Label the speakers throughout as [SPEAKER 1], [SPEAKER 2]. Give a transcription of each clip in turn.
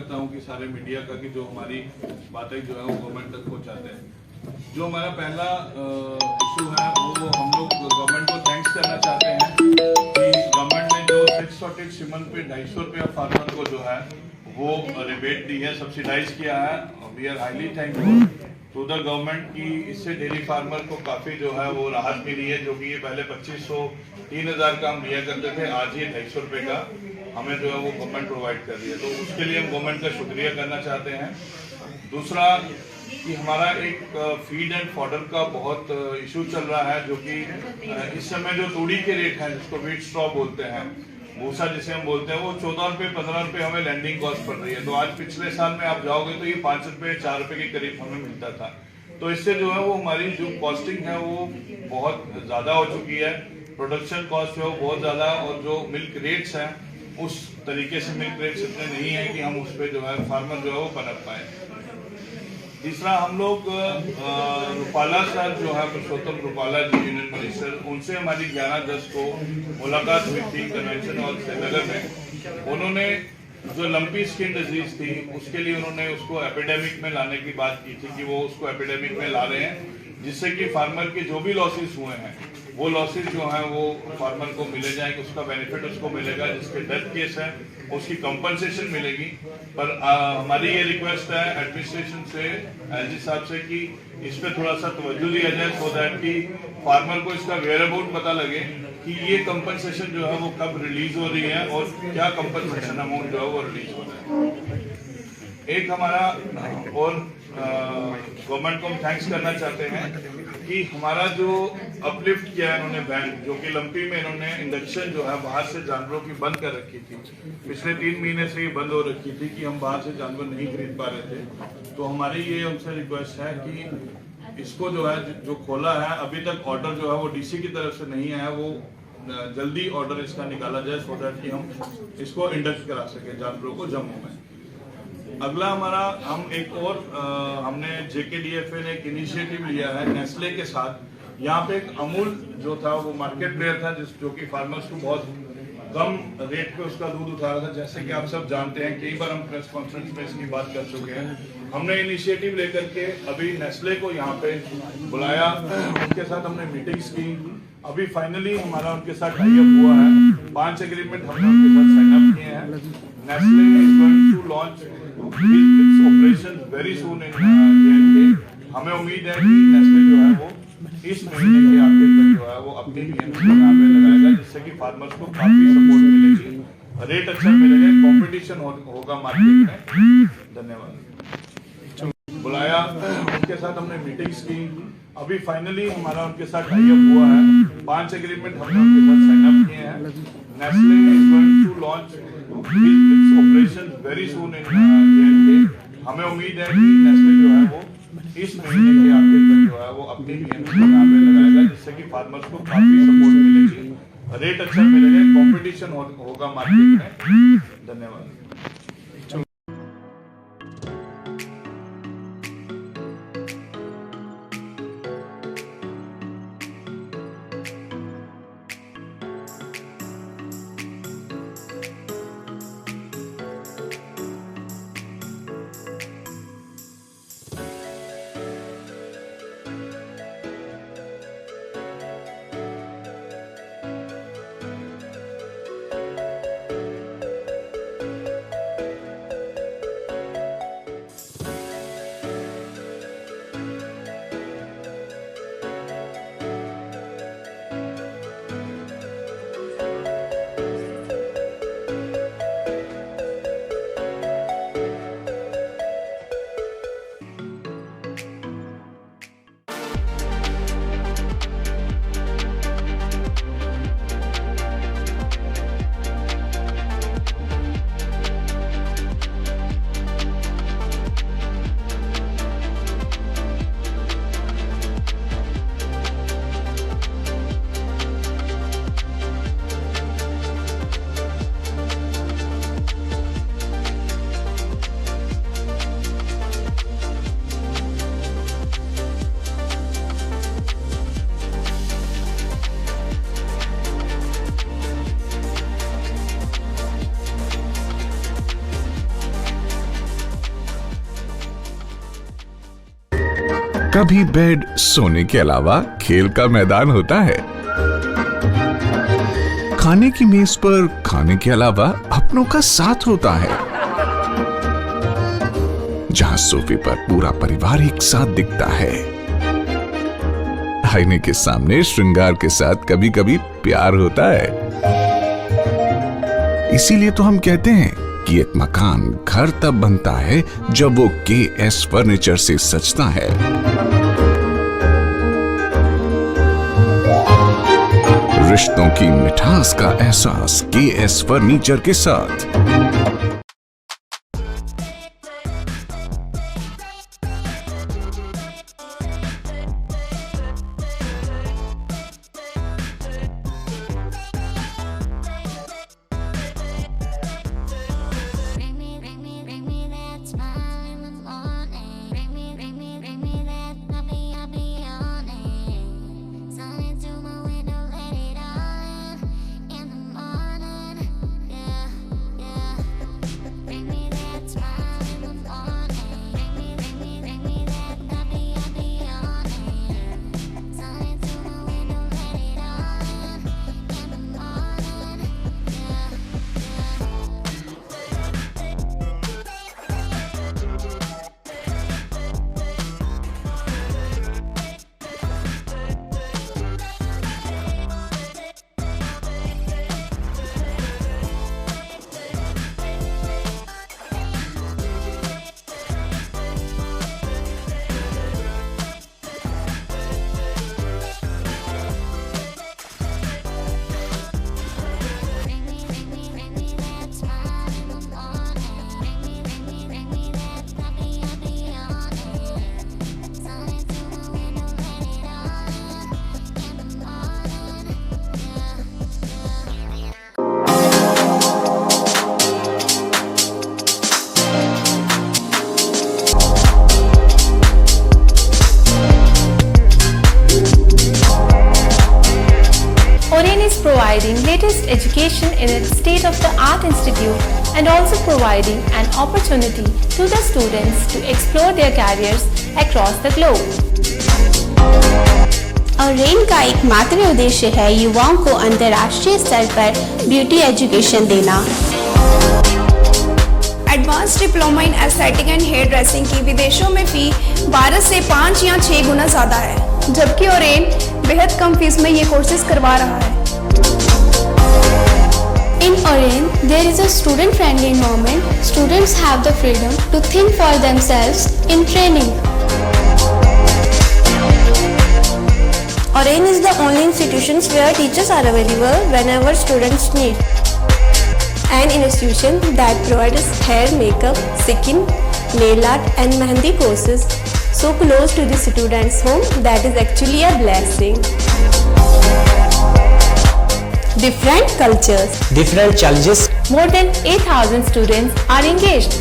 [SPEAKER 1] करता हूं कि सारे मीडिया का कि जो हमारी बातें जो है वो गवर्नमेंट तक पहुंचाते हैं। जो हमारा पहला इशू है वो हम लोग गवर्नमेंट को थैंक्स करना चाहते हैं कि गवर्नमेंट ने जो 6 सॉर्टेड सीमेंट पे 250 रुपया फार्मर को जो है वो रिबेट दी है, सब्सिडाइज किया है। We are highly thankful to the government की इससे डेयरी फार्मर को काफी जो है वो राहत मिली है। जो कि ये पहले 2500 3000 का हम लिया करते थे, आज ये 250 रुपए का हमें जो है वो गवर्नमेंट प्रोवाइड कर रही है। तो उसके लिए हम गवर्नमेंट का शुक्रिया करना चाहते हैं। दूसरा कि हमारा एक फीड एंड फॉडर का बहुत इशू चल रहा है, जो कि इस समय जो तूड़ी के रेट हैं जिसको व्हीट स्ट्रॉ बोलते हैं, भूसा जिसे हम बोलते हैं, वो 14 रुपए 15 रुपए हमें लैंडिंग कॉस्ट पड़ रही है। तो आज पिछले साल में आप जाओगे तो ये 5 रुपए 4 रुपए के करीब हमें मिलता था। तो इससे जो है वो हमारी जो कॉस्टिंग है वो बहुत ज्यादा हो चुकी है, प्रोडक्शन कॉस्ट है वो बहुत ज्यादा, और जो मिल्क रेट्स हैं उस तरीके से मिल्क रेट्स इतने नहीं है कि हम उस पर जो है फार्मर जो है वो पनप पाए। तीसरा, हम लोग रूपाला सर जो है पुरुषोत्तम रूपाला जी यूनियन मिनिस्टर, उनसे हमारी 11/10 को मुलाकात हुई थी कन्वेंशन हॉल श्रीनगर में। उन्होंने जो लंपी स्किन डिजीज थी उसके लिए उन्होंने उसको एपिडेमिक में लाने की बात की थी कि वो उसको एपिडेमिक में ला रहे हैं, जिससे कि फार्मर के जो भी लॉसेस हुए हैं वो लॉसेस जो हैं वो फार्मर को मिले जाएंगे, उसका बेनिफिट उसको मिलेगा। जिसके डेथ केस है उसकी कंपनसेशन मिलेगी। पर हमारी ये रिक्वेस्ट है एडमिनिस्ट्रेशन से, एलजी साहब से, कि इस पे थोड़ा सा तवज्जो दिया जाए, सो दैट कि फार्मर को इसका वेयर अबाउट पता लगे कि ये कंपनसेशन जो है वो कब रिलीज हो रही है और क्या कंपनसेशन अमाउंट जो है वो रिलीज हो रहा है। एक हमारा और गवर्नमेंट को हम थैंक्स करना चाहते हैं कि हमारा जो अपलिफ्ट किया है इन्होंने बैंक, जो कि लंपी में इन्होंने इंडक्शन जो है बाहर से जानवरों की बंद कर रखी थी, पिछले 3 महीने से ये बंद हो रखी थी कि हम बाहर से जानवर नहीं खरीद पा रहे थे। तो हमारी ये उनसे रिक्वेस्ट है कि इसको जो है जो खोला है, अभी तक ऑर्डर जो है वो डीसी की तरफ से नहीं आया, वो जल्दी ऑर्डर इसका निकाला जाए, सो दैट कि हम इसको इंडक्ट करा सके जानवरों को जम्मू में। अगला हमारा हम एक और हमने जेकेडीएफए ने एक इनिशिएटिव लिया है नेस्ले के साथ। यहाँ पे एक अमूल जो था वो मार्केट प्लेयर था, जो कि फार्मर्स को बहुत कम रेट पे उसका दूध उठा रहा था। जैसे कि आप सब जानते हैं, कई बार हम प्रेस कॉन्फ्रेंस में इसकी बात कर चुके हैं। हमने इनिशिएटिव लेकर के अभी नेस्ले को यहाँ पे बुलाया, उनके साथ हमने मीटिंग्स की। अभी फाइनली हमारा उनके साथ टाई अप हुआ है, 5 एग्रीमेंट हमने उनके साथ साइन अप किए हैं। Nestle is going to launch its operations very soon in J&K। हमें उम्मीद है कि नेस्ले जो है वो इस महीने के आखिर तक जो है वो अपनी बीएमसी को यहाँ पे लगाएगा, जिससे कि फार्मर्स को काफी सपोर्ट मिलेगी, रेट अच्छा मिलेगा, कंपटीशन होगा मार्केट में। धन्यवाद। बुलाया, उनके साथ हमने मीटिंग्स की। अभी फाइनली हमारा उनके साथ टाई अप हुआ है, 5 एग्रीमेंट हमने उनके साथ साइन अप किए हैं। Nestle is going to launch its operations very soon in J&K। हमें उम्मीद है कि नेस्ले जो है वो इस महीने के आखिर तक जो है वो अपनी बीएमसी को यहाँ पे लगाएगा, जिससे कि फार्मर्स को काफी सपोर्ट मिलेगी, रेट अच्छा मिलेगा, कंपटीशन होगा मार्केट में। धन्यवाद।
[SPEAKER 2] कभी बेड सोने के अलावा खेल का मैदान होता है। खाने की मेज पर खाने के अलावा अपनों का साथ होता है, जहां सोफे पर पूरा परिवार एक साथ दिखता है। आईने के सामने श्रृंगार के साथ कभी कभी प्यार होता है। इसीलिए तो हम कहते हैं कि एक मकान घर तब बनता है जब वो KS फर्नीचर से सजता है। रिश्तों की मिठास का एहसास KS फर्नीचर के साथ।
[SPEAKER 3] Providing latest education in its state-of-the-art institute and also providing an opportunity to the students to explore their careers across the globe.
[SPEAKER 4] Oren का एकमात्र उद्देश्य है युवाओं को अंतर्राष्ट्रीय स्तर पर ब्यूटी एजुकेशन देना।
[SPEAKER 5] Advance diploma in aesthetic and hairdressing की विदेशों में फी 12 से 5 या 6 गुना ज़्यादा है, जबकि ओरेन बेहद कम फीस में ये कोर्सेज करवा रहा है।
[SPEAKER 4] In Oren, there is a student-friendly environment. Students have the freedom to think for themselves in training. Oren is the only institution where teachers are available whenever students need. An institution that provides hair, makeup, skin, nail art and mehendi courses so close to the students' home that is actually a blessing. Different cultures,
[SPEAKER 6] different challenges.
[SPEAKER 3] More than 8,000 students are engaged.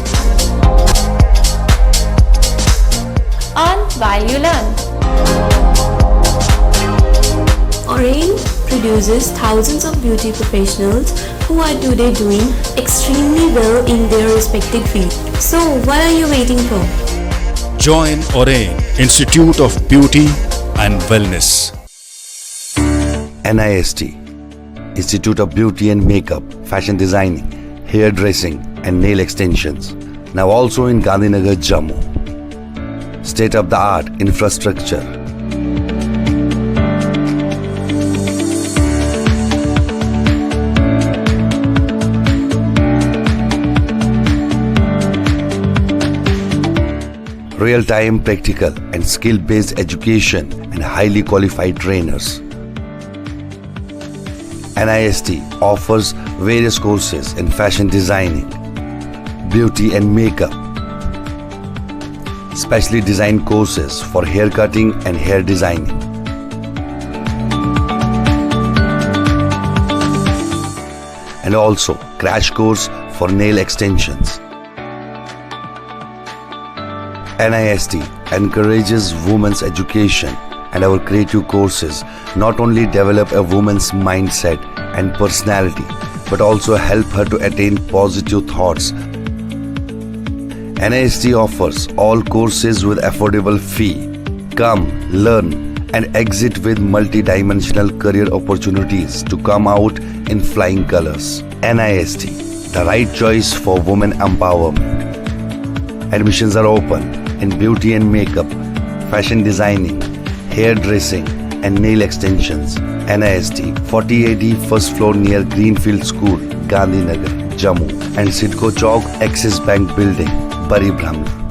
[SPEAKER 3] Earn while you learn.
[SPEAKER 4] Oren produces thousands of beauty professionals who are today doing extremely well in their respective field. So what are you waiting for?
[SPEAKER 7] Join Oren Institute of Beauty and Wellness.
[SPEAKER 8] NIST Institute of Beauty and Makeup, Fashion Designing, Hair Dressing and Nail Extensions. Now also in Gandhinagar, Jammu. State-of-the-art infrastructure. Real-time practical and skill-based education and highly qualified trainers. NIST offers various courses in fashion designing, beauty and makeup, specially designed courses for hair cutting and hair designing. And also crash course for nail extensions. NIST encourages women's education, and our creative courses not only develop a woman's mindset and personality but also help her to attain positive thoughts. NIST offers all courses with affordable fee Come, learn, and exit with multi-dimensional career opportunities to come out in flying colors. NIST, the right choice for women empowerment. Admissions are open in beauty and makeup, fashion designing, hairdressing, and nail extensions. NIST, 40AD first floor near Greenfield School, Gandhinagar, Jammu, and Sidco Chowk, Axis Bank Building, Bari Brahmana.